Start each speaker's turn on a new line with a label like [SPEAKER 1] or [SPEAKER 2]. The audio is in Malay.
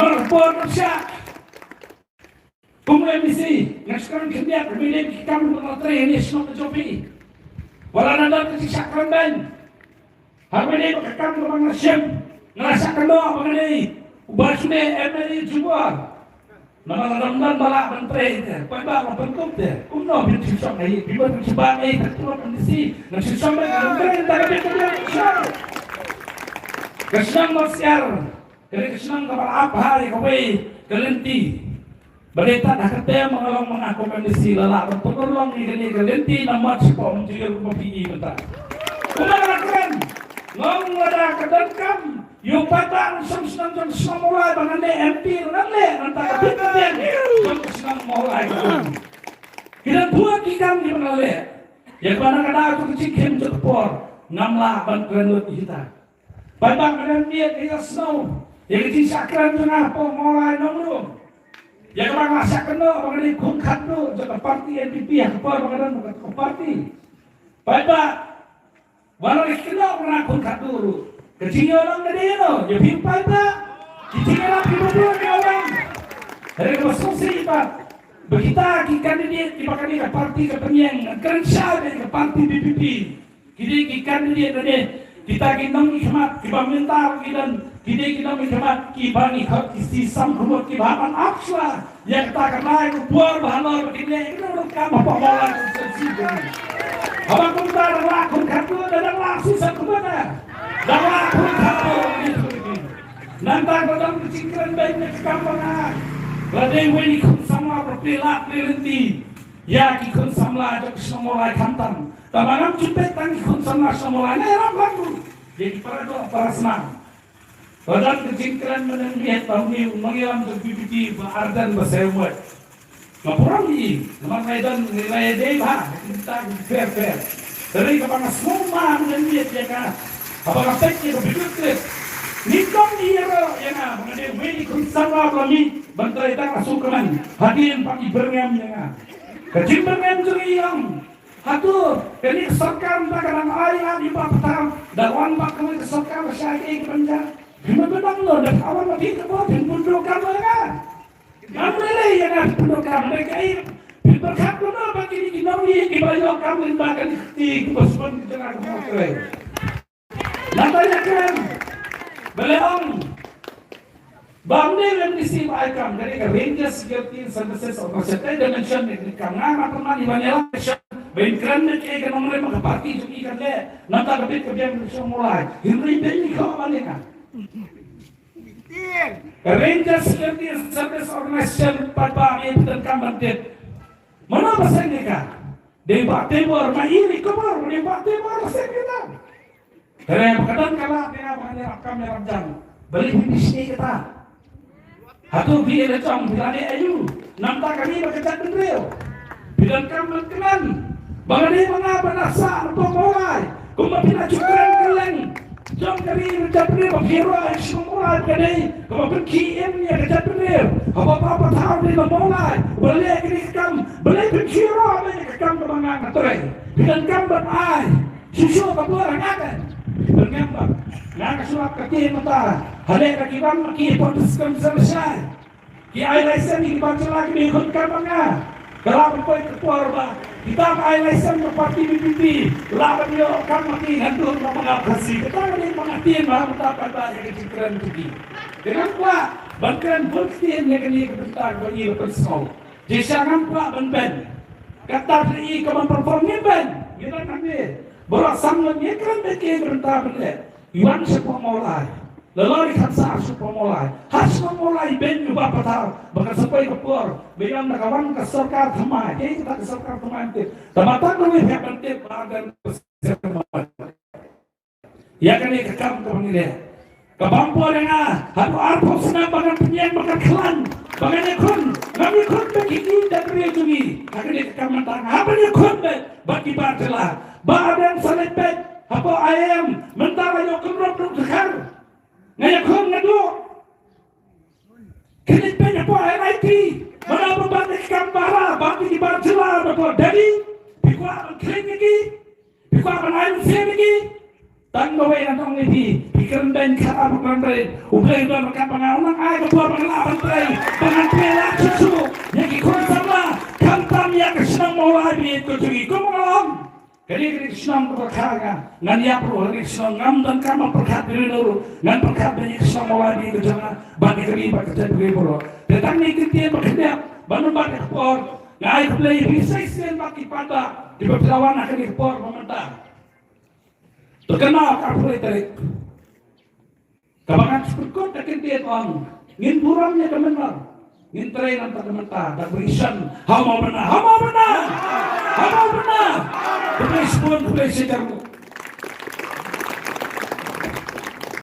[SPEAKER 1] Merpon siya. Kung emisi, nagsekarang kanya, kami kami mengotre ini semua kejopi. Wala na daw kasi sakran ben. Kami ini makakam ng mga siyem. Nalasakan do, mga ini. Ubas ni MLA juga. Namalamdan bala menteri itu. Pada orang bentuk dia. Kuno bintisok ni, bibat sebagai ketua kondisi. Nasisampai menteri tak ada kerja. Kesenang masyar. Jadi kesenang kapal apa hari kawai kelenti. Berita dah kata mengalami mengakomodasi lelak bertolong ini kelenti nama sepuluh menjadi rumah tinggi bentar. Kumarakan, ngomong ada kedankam, yung patang senang mulai bangane MP nanti antara bintang senang mulai. Kita buat kita di mana le? Yang mana kada aku kecikin jepor, ngamlah bantuan kita. Padang ada dia kita snow, yang disakran tengah po mulai nomor. Yang orang masak kena, orang ini kungkat tu, jika parti NPP yang apa, orang ini bukan parti. Bapak, walau kena orang kungkat dulu. Kecil orang tadi itu, jadi bapak, kecil orang dulu orang. Dari konsumsi pak, begitu kita ini dipakai ke parti kepenyen, kerja dari ke parti BPP. Kita ini tadi kita gendong hikmat, kita minta kita hikmat, kita ni sistem kumut kita akan aksla yang kita kenal buat bahan begini itu kamu pembawa sensitif. Abang kita lakukan kartu dan langsung sekutu dan lakukan kartu itu. Nanti dalam kecingkiran baiknya sekampangan. Ladai wani kun sama berpilak berhenti. Ya kikun samla jok semulai kantan. Tamanam cepet tangi kun samla semulai nerap lagu. Jadi para doa para senang. Badan kecingkiran menenggiat tahun mengilam terbibiti berardan bersewet. Ngapurang ini, memang medan nilai deba kita fair. Dari kepada semua menenggiat ya kan. Apakah teknik berbicara? Nikong iya ya kan. Mengenai wini kunsama kami bantai tak asukaman. Hadirin pagi berngam ya kan. Kecil berngam jeriang. Hatur, ini keserkan bakalan ayah di bapakam. Dawan bakal keserkan masyarakat penjara. Benar-benar lo dan kawan lebih kebuat dan pundokan mereka. Namanya yang pundokan mereka ini berkat benar bagi dikinawi dibayar kamu bahkan di kebesuan di tengah kemudian. Natanya kan beliau bangde yang disiapkan dari Rangers Security Services Organization Dimension ini karena pernah di Manila Bengkran mereka nomor lima parti juga kan le nanti lebih kerjaan mulai Henry Benny kau mana Rangers Security Service Organization pada ini dan kampanye mana pasal mereka di Timur ini kemar di Timur pasal kita karena kadang kala dia mengenai kamera jam beli di sini kita atau di lecong bilane ayu nampak kami bekerja beliau bilang kamu kenan bagaimana mengapa nasa untuk mulai kumapina cukran keleng jom kami bekerja beliau hero semua kadai kumapin KM nya bekerja beliau apa-apa tahu di mulai boleh kini kam boleh hero ini kam kemangan terai bilang kam berai susu keluar ngakan berngambak nak suap kaki mata hale kaki bang maki potuskan selesai ki ai license ni baca lagi diikutkan manga kalau pergi keluar bah kita ai license parti BPP lawan dia kan maki hantu manga kasih kita ni mengatiin bah betapa banyak kecikran itu dengan kuat bahkan bukti yang kini kebentar bagi personal jangan kuat ben kata ni kamu perform ni ben kita nanti bola samlan ni kan beki berentah benar Iwan sepuluh mulai Lelari kansa sepuluh mulai Hasma mulai ben juga patah Bahkan sampai ke keluar Bilang nakawan ke serkar temai Jadi kita ke serkar temai Tamatan lebih yang penting Bahagian keserman Ya kan ini kekam kepanggilnya Kebampuan yang Haru arpok senang bahkan penyeng bahkan kelan Bahkan kun Kami kun bagi dan rejungi Akan ini kekam mentang Apa dia kun bagi batelah Badan salit bet apa ayam mentara yo kumrop duk sekar ngaya kum ngadu kini banyak po IT mana berbanding kambara bagi di barjela betul dari bikuan kling lagi bikuan ayam sen lagi Tang gawin na tong iti, pikiran din ka abang rin. Ublay doon magkapangaunang ay kapwa panglaban rin. Pangantwela susu, yang ikon sama, kantam ya kesenang maulabi itu tugi kumalong. Kali kesenang berkaga, ngan ya pro kesenang ngam dan kama perkat diri nuru, ngan perkat banyak kesenang maulabi itu jangan bagi kali bagi bagi pro. Tetang ni kita berkedap, bangun bagi kapor, ngai play bisa isen bagi pada di berlawan akan kapor mementang. Terkenal kapur tarik. Kabangan seperti takin dia tuang. Ngin buramnya kemenar. Ngin terain antar kementar. Dan berisan. Hama benar. Hama benar. Hama benar. Benar semua boleh sejarah.